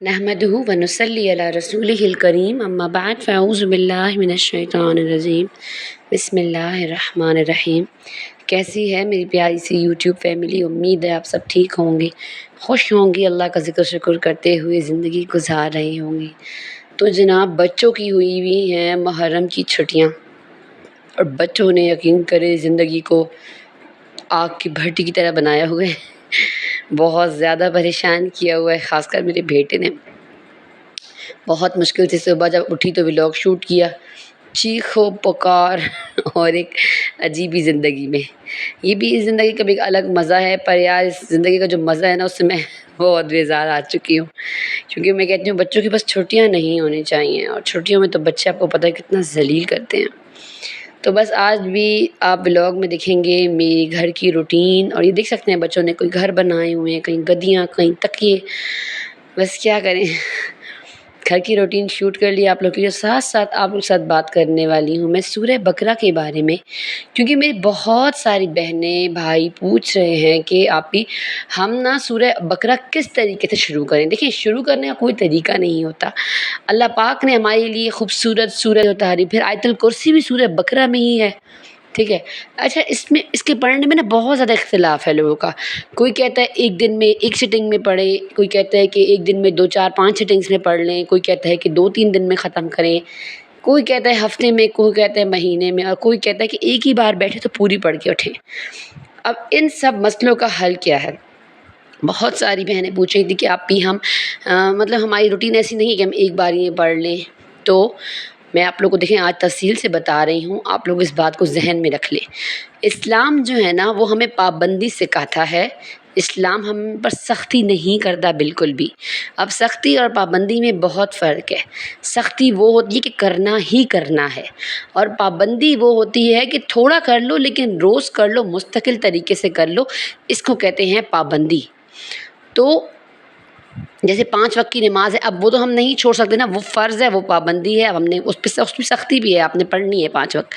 نحمده ونصلی علی رسولہ الکریم اما بعد فاعوذ باللہ من الشیطان الرجیم بسم اللہ الرحمن الرحیم۔ کیسی ہے میری پیاری سی یوٹیوب فیملی؟ امید ہے آپ سب ٹھیک ہوں گے، خوش ہوں گے، اللہ کا ذکر شکر کرتے ہوئے زندگی گزار رہے ہوں گے۔ تو جناب، بچوں کی ہوئی ہیں محرم کی چھٹیاں، اور بچوں نے یقین کرے زندگی کو آگ کی بھٹی کی طرح بنایا ہوا ہے، بہت زیادہ پریشان کیا ہوا ہے۔ خاص کر میرے بیٹے نے بہت مشکل سے صبح جب اٹھی تو ولاگ شوٹ کیا، چیخ و پکار اور ایک عجیب ہی زندگی میں۔ یہ بھی اس زندگی کا بھی ایک الگ مزہ ہے، پر یار اس زندگی کا جو مزہ ہے نا، اس سے میں بہت بیزار آ چکی ہوں، کیونکہ میں کہتی ہوں بچوں کی بس چھٹیاں نہیں ہونی چاہیے، اور چھٹیوں میں تو بچے آپ کو پتہ ہے کتنا ذلیل کرتے ہیں۔ تو بس آج بھی آپ بلاگ میں دیکھیں گے میری گھر کی روٹین، اور یہ دیکھ سکتے ہیں بچوں نے کوئی گھر بنائے ہوئے ہیں، کہیں گدیاں، کہیں تکیے، بس کیا کریں، گھر کی روٹین شوٹ کر لی آپ لوگ کے لیے۔ ساتھ ساتھ آپ لوگ کے ساتھ بات کرنے والی ہوں میں سورہ بقرہ کے بارے میں، کیونکہ میری بہت ساری بہنیں بھائی پوچھ رہے ہیں کہ آپ بھی ہم نا سورہ بقرہ کس طریقے سے شروع کریں۔ دیکھیں، شروع کرنے کا کوئی طریقہ نہیں ہوتا، اللہ پاک نے ہمارے لیے خوبصورت سورہ اتاری، پھر آیت الکرسی بھی سورہ بقرہ میں ہی ہے، ٹھیک ہے۔ اچھا، اس کے پڑھنے میں نا بہت زیادہ اختلاف ہے لوگوں کا، کوئی کہتا ہے ایک دن میں ایک سٹنگ میں پڑھیں، کوئی کہتا ہے کہ ایک دن میں 2 4 5 سٹنگس میں پڑھ لیں، کوئی کہتا ہے کہ 2 3 دن میں ختم کریں، کوئی کہتا ہے ہفتے میں، کوئی کہتا ہے مہینے میں، اور کوئی کہتا ہے کہ ایک ہی بار بیٹھے تو پوری پڑھ کے اٹھیں۔ اب ان سب مسئلوں کا حل کیا ہے؟ بہت ساری بہنیں پوچھ رہی تھی کہ آپ بھی مطلب ہماری روٹین ایسی نہیں ہے کہ ہم ایک بار ہی پڑھ لیں، تو میں آپ لوگ کو دیکھیں آج تفصیل سے بتا رہی ہوں، آپ لوگ اس بات کو ذہن میں رکھ لیں۔ اسلام جو ہے نا وہ ہمیں پابندی سے کہتا ہے، اسلام ہم پر سختی نہیں کرتا بالکل بھی۔ اب سختی اور پابندی میں بہت فرق ہے۔ سختی وہ ہوتی ہے کہ کرنا ہی کرنا ہے، اور پابندی وہ ہوتی ہے کہ تھوڑا کر لو لیکن روز کر لو، مستقل طریقے سے کر لو، اس کو کہتے ہیں پابندی۔ تو جیسے 5 وقت کی نماز ہے، اب وہ تو ہم نہیں چھوڑ سکتے نا، وہ فرض ہے، وہ پابندی ہے، اب ہم نے اس پہ سختی بھی ہے، آپ نے پڑھنی ہے 5 وقت۔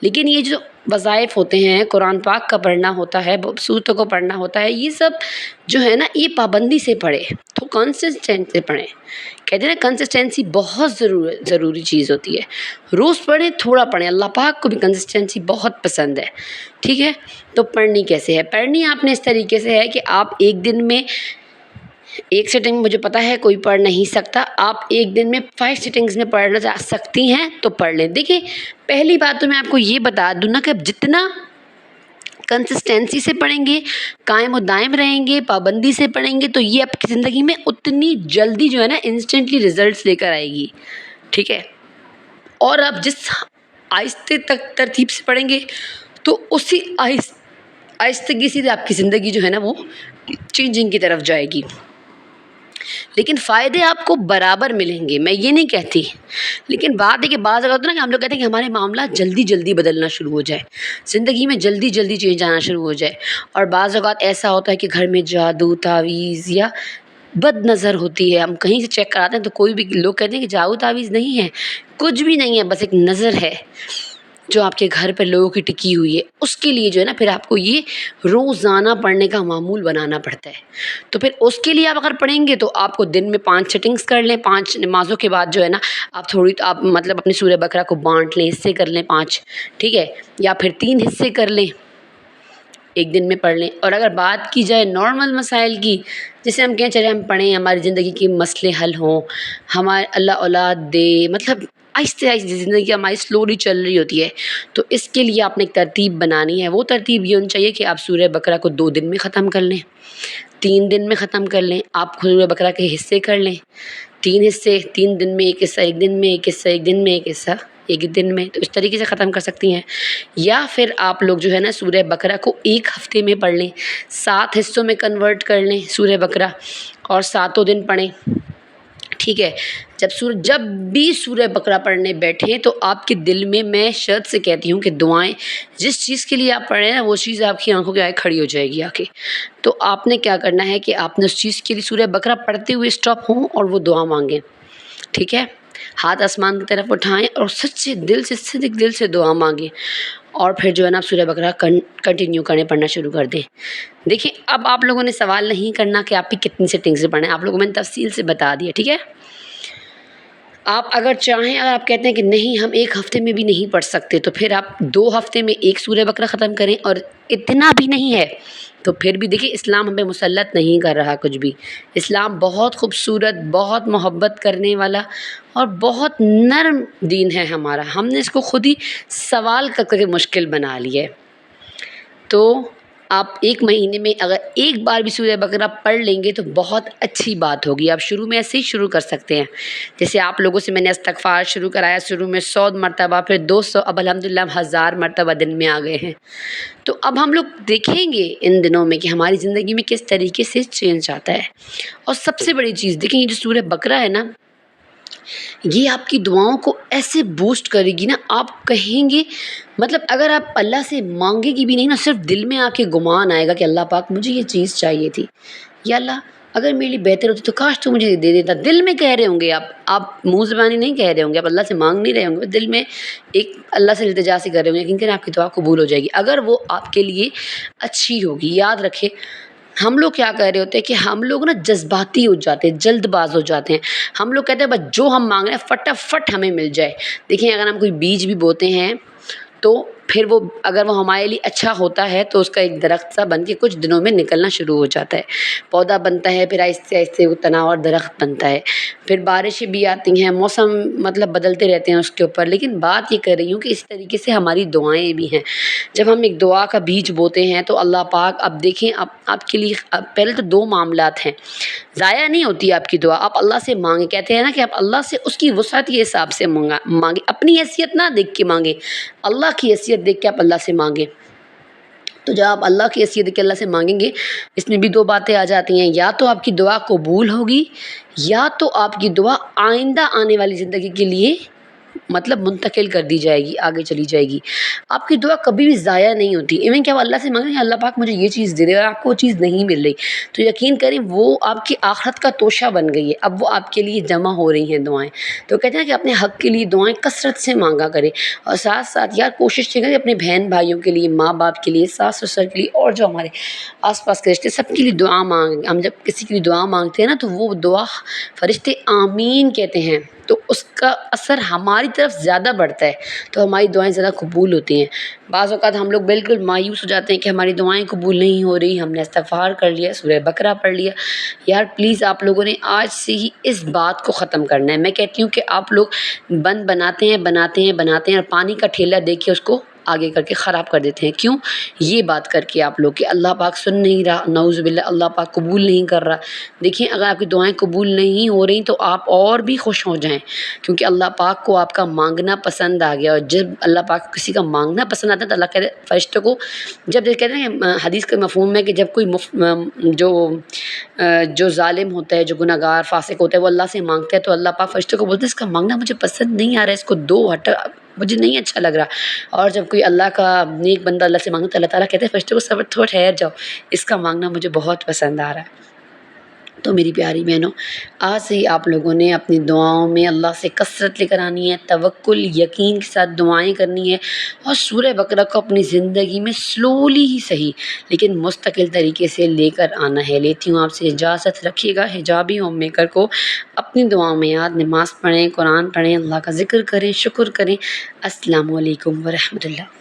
لیکن یہ جو وظائف ہوتے ہیں، قرآن پاک کا پڑھنا ہوتا ہے، سورتوں کو پڑھنا ہوتا ہے، یہ سب جو ہے نا یہ پابندی سے پڑھے، تو کنسسٹنٹ سے پڑھیں۔ کہتے ہیں نا کنسسٹنسی بہت ضروری چیز ہوتی ہے، روز پڑھیں، تھوڑا پڑھیں، اللہ پاک کو بھی کنسسٹنسی بہت پسند ہے، ٹھیک ہے۔ تو پڑھنی کیسے ہے؟ پڑھنی آپ نے اس طریقے سے ہے کہ آپ ایک دن میں ایک سٹنگ، مجھے پتا ہے کوئی پڑھ نہیں سکتا، آپ ایک دن میں 5 سٹنگز میں پڑھنا چاہ سکتی ہیں تو پڑھ لیں۔ دیکھیں، پہلی بات تو میں آپ کو یہ بتا دوں نا کہ آپ جتنا کنسسٹنسی سے پڑھیں گے، قائم و دائم رہیں گے، پابندی سے پڑھیں گے، تو یہ آپ کی زندگی میں اتنی جلدی جو ہے نا انسٹنٹلی ریزلٹس لے کر آئے گی، ٹھیک ہے۔ اور آپ جس آہستہ تک ترتیب سے پڑھیں گے تو اسی آہستگی سے آپ کی زندگی جو ہے نا وہ چینجنگ کی طرف جائے گی، لیکن فائدے آپ کو برابر ملیں گے، میں یہ نہیں کہتی، لیکن بات ہے کہ بعض اوقات نا کہ ہم لوگ کہتے ہیں کہ ہمارے معاملات جلدی جلدی بدلنا شروع ہو جائے، زندگی میں جلدی جلدی چینج آنا شروع ہو جائے، اور بعض اوقات ایسا ہوتا ہے کہ گھر میں جادو، تعویذ یا بد نظر ہوتی ہے، ہم کہیں سے چیک کراتے ہیں تو کوئی بھی لوگ کہتے ہیں کہ جادو تعویذ نہیں ہے، کچھ بھی نہیں ہے، بس ایک نظر ہے جو آپ کے گھر پہ لوگوں کی ٹکی ہوئی ہے، اس کے لیے جو ہے نا پھر آپ کو یہ روزانہ پڑھنے کا معمول بنانا پڑتا ہے۔ تو پھر اس کے لیے آپ اگر پڑھیں گے تو آپ کو دن میں 5 سٹنگز کر لیں، 5 نمازوں کے بعد جو ہے نا آپ آپ مطلب اپنی سورہ بقرہ کو بانٹ لیں، حصے کر لیں 5، ٹھیک ہے، یا پھر 3 حصے کر لیں، ایک دن میں پڑھ لیں۔ اور اگر بات کی جائے نارمل مسائل کی، جیسے ہم کہیں چلے ہم پڑھیں، ہماری زندگی کے مسئلے حل ہوں، ہمارے اللہ اولاد دے، مطلب آہستہ آہستہ زندگی ہماری سلولی چل رہی ہوتی ہے، تو اس کے لیے آپ نے ایک ترتیب بنانی ہے۔ وہ ترتیب یہ ہونی چاہیے کہ آپ سورہ بقرہ کو 2 دن میں ختم کر لیں، 3 دن میں ختم کر لیں، آپ سورہ بقرہ کے حصے کر لیں، 3 حصے، 3 دن میں ایک حصہ، ایک دن میں ایک حصہ، ایک دن میں ایک حصہ، ایک دن میں، تو اس طریقے سے ختم کر سکتی ہیں۔ یا پھر آپ لوگ جو ہے نا سورہ بقرہ کو ایک ہفتے میں پڑھ لیں، 7 حصوں میں کنورٹ کر لیں سورہ بقرہ، اور 7 دن پڑھیں، ٹھیک ہے۔ جب بھی سورہ بقرہ پڑھنے بیٹھیں تو آپ کے دل میں شرط سے کہتی ہوں کہ دعائیں، جس چیز کے لیے آپ پڑھ رہے ہیں وہ چیز آپ کی آنکھوں کے آگے کھڑی ہو جائے گی آ کے، تو آپ نے کیا کرنا ہے کہ آپ نے اس چیز کے لیے سورہ بقرہ پڑھتے ہوئے اسٹاپ ہوں اور وہ دعا مانگیں، ٹھیک ہے۔ ہاتھ آسمان کی طرف اٹھائیں اور سچے دل سے صدق دل سے دعا مانگیں، اور پھر جو ہے نا آپ سورہ بقرہ کنٹینیو کرنے پڑھنا شروع کر دیں۔ دیکھیں اب آپ لوگوں نے سوال نہیں کرنا کہ آپ کی کتنی سیٹنگ سے پڑھیں، آپ لوگوں میں نے تفصیل سے بتا دیا، ٹھیک ہے؟ آپ اگر چاہیں، اگر آپ کہتے ہیں کہ نہیں ہم ایک ہفتے میں بھی نہیں پڑھ سکتے، تو پھر آپ 2 ہفتے میں ایک سورہ بقرہ ختم کریں، اور اتنا بھی نہیں ہے تو پھر بھی دیکھیں اسلام ہمیں مسلط نہیں کر رہا کچھ بھی۔ اسلام بہت خوبصورت، بہت محبت کرنے والا اور بہت نرم دین ہے ہمارا، ہم نے اس کو خود ہی سوال کر کے مشکل بنا لیا ہے۔ تو آپ 1 مہینے میں اگر ایک بار بھی سورہ بقرہ پڑھ لیں گے تو بہت اچھی بات ہوگی۔ آپ شروع میں ایسے ہی شروع کر سکتے ہیں، جیسے آپ لوگوں سے میں نے استغفار شروع کرایا، شروع میں 100 مرتبہ، پھر 200، اب الحمدللہ ہم 1000 مرتبہ دن میں آ گئے ہیں۔ تو اب ہم لوگ دیکھیں گے ان دنوں میں کہ ہماری زندگی میں کس طریقے سے چینج آتا ہے۔ اور سب سے بڑی چیز دیکھیں، یہ جو سورہ بقرہ ہے نا، یہ آپ کی دعاؤں کو ایسے بوسٹ کرے گی نا، آپ کہیں گے، مطلب اگر آپ اللہ سے مانگے گی بھی نہیں نا، صرف دل میں آپ کے گمان آئے گا کہ اللہ پاک مجھے یہ چیز چاہیے تھی، یا اللہ اگر میرے لیے بہتر ہوتی تو کاش تو مجھے دے دیتا۔ دل میں کہہ رہے ہوں گے آپ منہ زبانی نہیں کہہ رہے ہوں گے، آپ اللہ سے مانگ نہیں رہے ہوں گے، دل میں ایک اللہ سے التجا سے کر رہے ہوں گے، یقین آپ کی دعا قبول ہو جائے گی اگر وہ آپ کے لیے اچھی ہوگی۔ یاد رکھے، ہم لوگ کیا کہہ رہے ہوتے ہیں کہ ہم لوگ نا جذباتی ہو جاتے ہیں، جلد باز ہو جاتے ہیں، ہم لوگ کہتے ہیں بس جو ہم مانگ رہے ہیں فٹافٹ ہمیں مل جائے۔ دیکھیں اگر ہم کوئی بیج بھی بوتے ہیں تو پھر وہ اگر وہ ہمارے لیے اچھا ہوتا ہے تو اس کا ایک درخت سا بن کے کچھ دنوں میں نکلنا شروع ہو جاتا ہے، پودا بنتا ہے، پھر آہستہ آہستہ وہ تنا اور درخت بنتا ہے، پھر بارشیں بھی آتی ہیں، موسم مطلب بدلتے رہتے ہیں اس کے اوپر۔ لیکن بات یہ کر رہی ہوں کہ اس طریقے سے ہماری دعائیں بھی ہیں، جب ہم ایک دعا کا بیج بوتے ہیں تو اللہ پاک، اب دیکھیں آپ کے لیے پہلے تو 2 معاملات ہیں، ضائع نہیں ہوتی آپ کی دعا، آپ اللہ سے مانگیں، کہتے ہیں نا کہ آپ اللہ سے اس کی وسعت کے حساب سے مانگیں، اپنی حیثیت نہ دیکھ کے مانگیں، اللہ کی حیثیت دیکھ کے آپ اللہ سے مانگیں۔ تو جب آپ اللہ کی حیثیت دیکھ کے اللہ سے مانگیں گے، اس میں بھی 2 باتیں آ جاتی ہیں، یا تو آپ کی دعا قبول ہوگی، یا تو آپ کی دعا آئندہ آنے والی زندگی کے لیے مطلب منتقل کر دی جائے گی، آگے چلی جائے گی۔ آپ کی دعا کبھی بھی ضائع نہیں ہوتی، ایون کہ آپ اللہ سے مانگیں اللہ پاک مجھے یہ چیز دے دے، اور آپ کو وہ چیز نہیں مل رہی تو یقین کریں وہ آپ کی آخرت کا توشہ بن گئی ہے، اب وہ آپ کے لیے جمع ہو رہی ہیں دعائیں۔ تو کہتے ہیں کہ اپنے حق کے لیے دعائیں کثرت سے مانگا کریں، اور ساتھ ساتھ یار کوشش یہ کریں اپنے بہن بھائیوں کے لیے، ماں باپ کے لیے، ساس سسر کے لیے، اور جو ہمارے آس پاس کے رشتے سب کے لیے دعا مانگیں۔ ہم جب کسی کے لیے دعا مانگتے ہیں نا تو وہ دعا فرشتے آمین کہتے ہیں، تو اس کا اثر ہماری طرف زیادہ بڑھتا ہے، تو ہماری دعائیں زیادہ قبول ہوتی ہیں۔ بعض اوقات ہم لوگ بالکل مایوس ہو جاتے ہیں کہ ہماری دعائیں قبول نہیں ہو رہی، ہم نے استغفار کر لیا، سورہ بقرہ پڑھ لیا، یار پلیز آپ لوگوں نے آج سے ہی اس بات کو ختم کرنا ہے۔ میں کہتی ہوں کہ آپ لوگ بناتے ہیں اور پانی کا ٹھیلا دیکھ کے اس کو آگے کر کے خراب کر دیتے ہیں، کیوں؟ یہ بات کر کے آپ لوگ کہ اللہ پاک سن نہیں رہا، نعوذ باللہ اللہ پاک قبول نہیں کر رہا۔ دیکھیں اگر آپ کی دعائیں قبول نہیں ہو رہی تو آپ اور بھی خوش ہو جائیں، کیونکہ اللہ پاک کو آپ کا مانگنا پسند آ گیا، اور جب اللہ پاک کو کسی کا مانگنا پسند آتا ہے تو اللہ کہتے ہیں فرشتوں کو، جب کہتے ہیں کہ حدیث کا مفہوم ہے کہ جب کوئی جو ظالم ہوتا ہے، جو گناہ گار فاسق ہوتا ہے، وہ اللہ سے مانگتا ہے تو اللہ پاک فرشتوں کو بولتے ہیں اس کا مانگنا مجھے پسند نہیں آ رہا ہے، اس کو دو ہٹا، مجھے نہیں اچھا لگ رہا۔ اور جب کوئی اللہ کا نیک بندہ اللہ سے مانگتا ہے تو اللہ تعالیٰ کہتے ہیں فرشتوں کو صبر، تھوڑا ٹھہر جاؤ، اس کا مانگنا مجھے بہت پسند آ رہا ہے۔ تو میری پیاری بہنوں، آج سے ہی آپ لوگوں نے اپنی دعاؤں میں اللہ سے کثرت لے کر آنی ہے، توکل یقین کے ساتھ دعائیں کرنی ہے، اور سورہ بقرہ کو اپنی زندگی میں سلولی ہی صحیح لیکن مستقل طریقے سے لے کر آنا ہے۔ لیتی ہوں آپ سے اجازت، رکھیے گا حجابی ہوم میکر کو اپنی دعاؤں میں یاد، نماز پڑھیں، قرآن پڑھیں، اللہ کا ذکر کریں، شکر کریں۔ السلام علیکم ورحمۃ اللہ۔